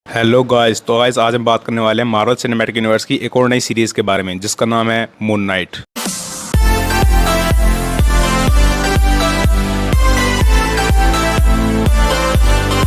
Hello guys. तो guys आज हम बात करने वाले हैं मार्वल सिनेमैटिक यूनिवर्स की एक और नई सीरीज के बारे में जिसका नाम है मून नाइट।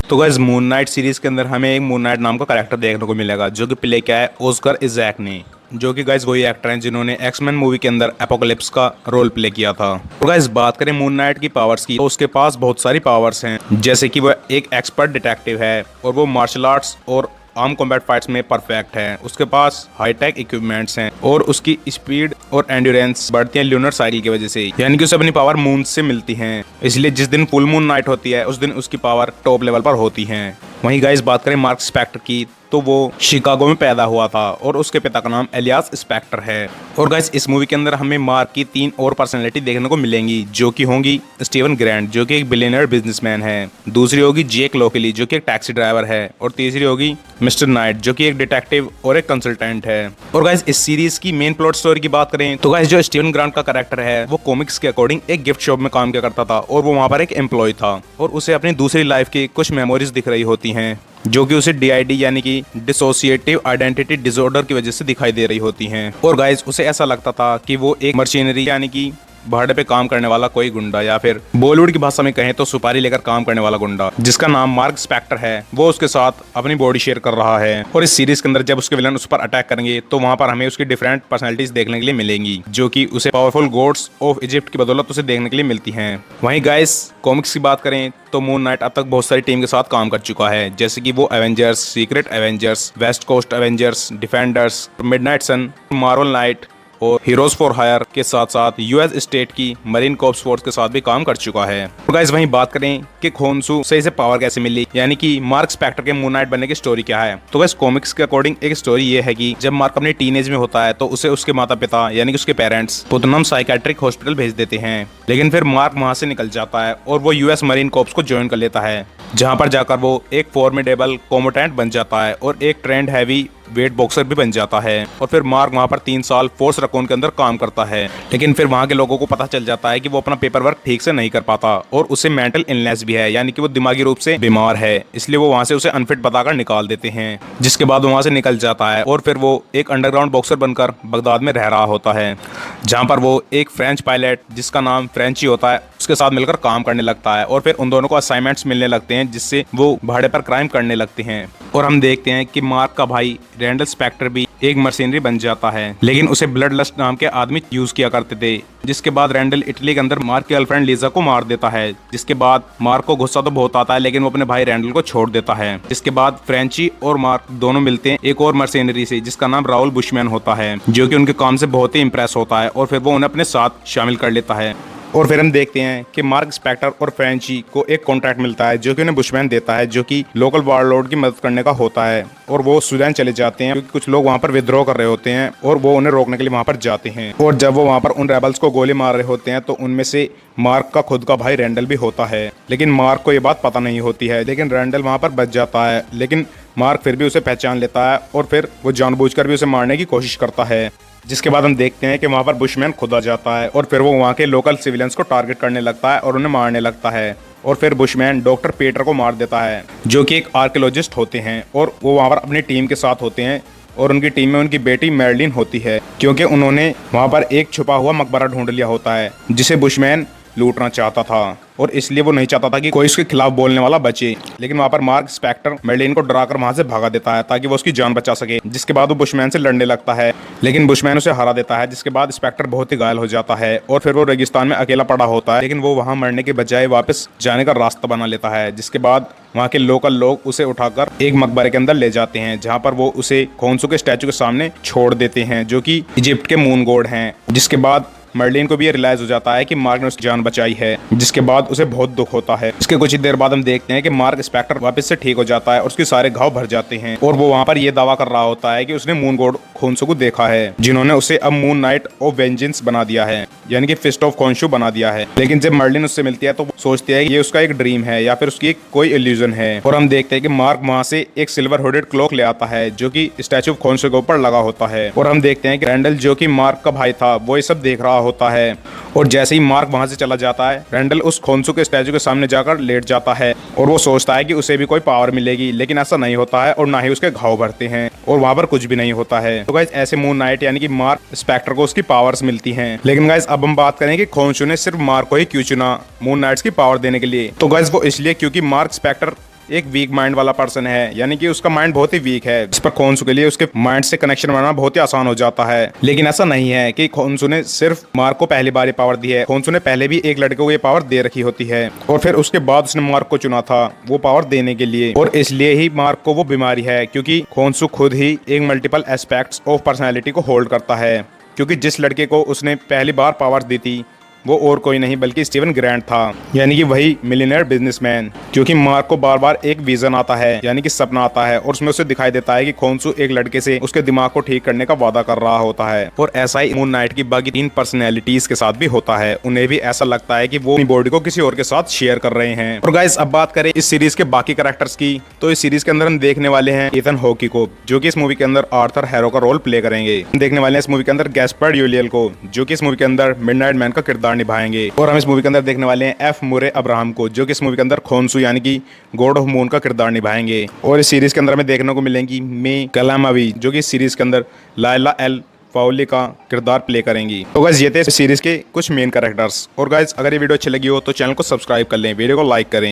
तो गाइस मून नाइट सीरीज के अंदर हमें एक मून नाइट नाम का कैरेक्टर देखने को मिलेगा जो कि प्ले किया है ऑस्कर इज़ैक ने, जो कि गाइस वही एक्टर हैं जिन्होंने एक्समैन मूवी के अंदर एपोकलिप्स का रोल प्ले किया था। तो गाइस बात करें मून नाइट की पावर्स की, तो उसके पास बहुत सारी पावर्स हैं, जैसे कि वह एक एक्सपर्ट डिटेक्टिव है और वो मार्शल आर्ट्स और आर्म कॉम्बैट फाइट्स में परफेक्ट है। उसके पास हाईटेक इक्विपमेंट्स हैं और उसकी स्पीड और एंड्योरेंस बढ़ती है लूनर साइकिल की वजह से, यानी कि उसे अपनी पावर मून से मिलती है। इसलिए जिस दिन फुल मून नाइट होती है उस दिन उसकी पावर टॉप लेवल पर होती है। वहीं गाइस बात करें मार्क स्पेक्टर की, तो वो शिकागो में पैदा हुआ था और उसके पिता का नाम एलियास स्पेक्टर है। और गाइस इस मूवी के अंदर हमें मार्क की 3 और पर्सनैलिटी देखने को मिलेंगी, जो कि होंगी स्टीवन ग्रैंट जो कि एक बिलियनर बिजनेसमैन है, दूसरी होगी जेक लोकेली जो कि एक टैक्सी ड्राइवर है, और तीसरी होगी मिस्टर नाइट जो कि एक डिटेक्टिव और एक कंसल्टेंट है। और गाइस इस सीरीज की मेन प्लॉट स्टोरी की बात करें तो गाइस जो स्टीवन ग्रांट का कैरेक्टर है वो कॉमिक्स के अकॉर्डिंग एक गिफ्ट शॉप में काम किया करता था और वो वहाँ पर एक एम्प्लॉय था और उसे अपनी दूसरी लाइफ की कुछ मेमोरीज दिख रही होती हैं जो कि उसे DID यानी कि डिसोसिएटिव आइडेंटिटी डिसऑर्डर की वजह से दिखाई दे रही होती हैं। और गाइस उसे ऐसा लगता था कि वो एक मशीनरी यानी कि भाड़े पे काम करने वाला कोई गुंडा, या फिर बॉलीवुड की भाषा में कहें तो सुपारी लेकर काम करने वाला गुंडा जिसका नाम मार्क स्पेक्टर है, वो उसके साथ अपनी बॉडी शेयर कर रहा है। और इस सीरीज के अंदर जब उसके विलन उस पर अटैक करेंगे तो वहां पर हमें उसकी डिफरेंट पर्सनैलिटीज देखने के लिए मिलेंगी, जो कि उसे पावरफुल गॉड्स ऑफ इजिप्ट की बदौलत उसे देखने के लिए मिलती हैं। वहीं गाइस कॉमिक्स की बात करें तो मून नाइट अब तक बहुत सारी टीम के साथ काम कर चुका है, जैसे कि वो Avengers, Secret Avengers, West Coast Avengers, Defenders, Midnight Sun, Marvel Knight और हीरोज फॉर हायर के साथ साथ US स्टेट की मरीन कॉर्प्स फोर्स के साथ भी काम कर चुका है। तो गाइस वहीं बात करें कि खोनसू से इसे पावर कैसे मिली, यानी कि मार्क स्पेक्टर के मून नाइट बनने की स्टोरी क्या है। तो गाइस कॉमिक्स के अकॉर्डिंग एक स्टोरी ये है कि जब मार्क अपने टीनेज में होता है तो उसे उसके माता पिता यानी कि उसके पेरेंट्स पुतनम साइकेट्रिक हॉस्पिटल भेज देते हैं, लेकिन फिर मार्क वहां से निकल जाता है और वो US मरीन कॉर्प्स को ज्वाइन कर लेता है, जहां पर जाकर वो एक फॉर्मिडेबल कॉम्बैटेंट बन जाता है और एक ट्रेंड हैवी वेट बॉक्सर भी बन जाता है। और फिर मार्क वहां पर 3 साल फोर्स रकून के अंदर काम करता है, लेकिन फिर वहां के लोगों को पता चल जाता है कि वो अपना पेपर वर्क ठीक से नहीं कर पाता और उसे मेंटल इलनेस भी है, यानी कि वो दिमागी रूप से बीमार है, इसलिए वो वहां से उसे अनफिट बताकर निकाल देते हैं, जिसके बाद वहां से निकल जाता है और फिर वो एक अंडरग्राउंड बॉक्सर बनकर बगदाद में रह रहा होता है, जहां पर वो एक फ्रेंच पायलट जिसका नाम फ्रेंची होता है उसके साथ मिलकर काम करने लगता है। और फिर उन दोनों को असाइनमेंट्स मिलने लगते हैं जिससे वो भाड़े पर क्राइम करने लगते हैं। और हम देखते हैं कि मार्क का भाई रैंडल स्पेक्टर भी एक मर्सिनरी बन जाता है, लेकिन उसे ब्लड लस्ट नाम के आदमी यूज किया करते थे। जिसके बाद रैंडल इटली के अंदर मार्क की गर्लफ्रेंड लीजा को मार देता है, जिसके बाद मार्क को गुस्सा तो बहुत आता है लेकिन वो अपने भाई रैंडल को छोड़ देता है। जिसके बाद फ्रेंची और मार्क दोनों मिलते हैं एक और मर्सिनरी से जिसका नाम राहुल बुशमैन होता है, जो कि उनके काम से बहुत ही इंप्रेस होता है और फिर वो उन्हें अपने साथ शामिल कर लेता है। और फिर हम देखते हैं कि मार्क स्पेक्टर और फ्रेंची को एक कॉन्ट्रैक्ट मिलता है जो कि उन्हें बुशमैन देता है, जो कि लोकल वारलॉर्ड की मदद करने का होता है। और वो सूडान चले जाते हैं क्योंकि कुछ लोग वहां पर विद्रोह कर रहे होते हैं और वो उन्हें रोकने के लिए वहां पर जाते हैं। और जब वो वहां पर उन रेबल्स को गोली मार रहे होते हैं तो उनमें से मार्क का खुद का भाई रैंडल भी होता है, लेकिन मार्क को ये बात पता नहीं होती है, लेकिन रैंडल वहां पर बच जाता है, लेकिन मार्क फिर भी उसे पहचान लेता है और फिर वो जानबूझकर भी उसे मारने की कोशिश करता है। जिसके बाद हम देखते हैं कि वहां पर बुशमैन खुद आ जाता है और फिर वो वहां के लोकल सिविलियंस को टारगेट करने लगता है और उन्हें मारने लगता है। और फिर बुशमैन डॉक्टर पीटर को मार देता है जो कि एक आर्कियोलॉजिस्ट होते हैं और वो वहां पर अपनी टीम के साथ होते हैं और उनकी टीम में उनकी बेटी मैरलिन होती है, क्योंकि उन्होंने वहां पर एक छुपा हुआ मकबरा ढूंढ लिया होता है जिसे बुशमैन लूटना चाहता था और इसलिए वो नहीं चाहता था कि कोई उसके खिलाफ बोलने वाला बचे। लेकिन वहां पर मार्क स्पेक्टर मैरलिन को डराकर वहां से भगा देता है ताकि वो उसकी जान बचा सके। जिसके बाद वो बुशमैन से लड़ने लगता है, लेकिन बुशमैन उसे हरा देता है, जिसके बाद स्पेक्टर बहुत ही घायल हो जाता है और फिर वो रेगिस्तान में अकेला पड़ा होता है, लेकिन वो वहां मरने के बजाय वापस जाने का रास्ता बना लेता है। जिसके बाद वहाँ के लोकल लोग उसे उठाकर एक मकबरे के अंदर ले जाते हैं, जहाँ पर वो उसे खोनसू के स्टैचू के सामने छोड़ देते हैं जो कि इजिप्ट के मून गॉड हैं। जिसके बाद मर्लिन को भी ये रियलाइज हो जाता है कि मार्क ने उसकी जान बचाई है, जिसके बाद उसे बहुत दुख होता है। इसके कुछ ही देर बाद हम देखते हैं कि मार्क स्पेक्टर वापस से ठीक हो जाता है और उसके सारे घाव भर जाते हैं और वो वहां पर ये दावा कर रहा होता है कि उसने मून गॉड खोनसू को देखा है, जिन्होंने उसे अब मून नाइट ऑफ वेंजेंस बना दिया है, यानी कि फिस्ट ऑफ खोनसू बना दिया है। लेकिन जब मर्लिन उससे मिलती है तो वो सोचती है कि ये उसका एक ड्रीम है या फिर उसकी कोई इल्यूजन है। और हम देखते हैं कि मार्क वहां से एक सिल्वर हुडेड क्लॉक ले आता है जो कि स्टैचू ऑफ खोनसू के ऊपर लगा होता है। और हम देखते हैं कि रैंडल जो कि मार्क का भाई था वो ये सब देख रहा होता है और जैसे ही मार्क वहां से चला जाता है, रैंडल उस खोन्सू के स्टैचू के सामने जाकर लेट जाता है और वो सोचता है कि उसे भी कोई पावर मिलेगी, लेकिन ऐसा नहीं होता है और ना ही उसके घाव भरते हैं और वहां पर कुछ भी नहीं होता है। तो गाइस ऐसे मून नाइट यानी कि मार्क स्पेक्टर को उसकी पावर्स मिलती हैं। लेकिन गाइस अब हम बात करें कि खोन्सू ने सिर्फ मार्क को ही क्यों चुना मून नाइट्स की पावर देने के लिए। तो गाइस वो इसलिए क्योंकि मार्क स्पेक्टर एक वीक माइंड वाला पर्सन है, यानी कि उसका माइंड बहुत ही वीक है, जिस पर खोन्सू के लिए उसके माइंड से कनेक्शन बनाना बहुत ही आसान हो जाता है। लेकिन ऐसा नहीं है कि खोन्सू ने सिर्फ मार्क को पहली बार ये पावर दी है। खोन्सू ने पहले भी एक लड़के को ये पावर दे रखी होती है और फिर उसके बाद उसने मार्क को चुना था वो पावर देने के लिए। और इसलिए ही मार्क को वो बीमारी है, क्योंकि खोन्सू खुद ही एक मल्टीपल एस्पेक्ट्स ऑफ पर्सनैलिटी को होल्ड करता है। क्योंकि जिस लड़के को उसने पहली बार पावर दी थी वो और कोई नहीं बल्कि स्टीवन ग्रैंट था, यानी कि वही मिलियनेयर बिजनेसमैन। क्योंकि मार्क को बार बार एक विजन आता है, यानी कि सपना आता है, और उसमें उसे दिखाई देता है कि खोन्सू एक लड़के से उसके दिमाग को ठीक करने का वादा कर रहा होता है। और ऐसा ही मून नाइट की बाकी 3 पर्सनैलिटीज के साथ भी होता है। उन्हें भी ऐसा लगता है कि वो अपनी बॉडी को किसी और के साथ शेयर कर रहे हैं। और गाइस अब बात करें इस सीरीज के बाकी कैरेक्टर्स की, तो इस सीरीज के अंदर हम देखने वाले हैं इथन हॉकी को, जो कि इस मूवी के अंदर आर्थर हैरो का रोल प्ले करेंगे। देखने वाले हैं इस मूवी के अंदर गैस्पर्ड यूलियल को, जो कि इस मूवी के अंदर मिडनाइट मैन का किरदार निभाएंगे। और हम इस मूवी के अंदर देखने वाले हैं एफ मुरे अब्राहम को, जो कि इस मूवी के अंदर खोन्सू यानी कि गॉड ऑफ मून का किरदार निभाएंगे। और इस सीरीज के अंदर हमें देखने को मिलेंगी मे कलामावी, जो कि इस सीरीज के अंदर लायला एल फाउली का किरदार प्ले करेंगी। तो गाइस ये थे इस सीरीज के कुछ मेन कैरेक्टर्स। और गाइस अगर ये वीडियो अच्छी लगी हो तो चैनल को सब्सक्राइब कर लें, वीडियो को लाइक करें।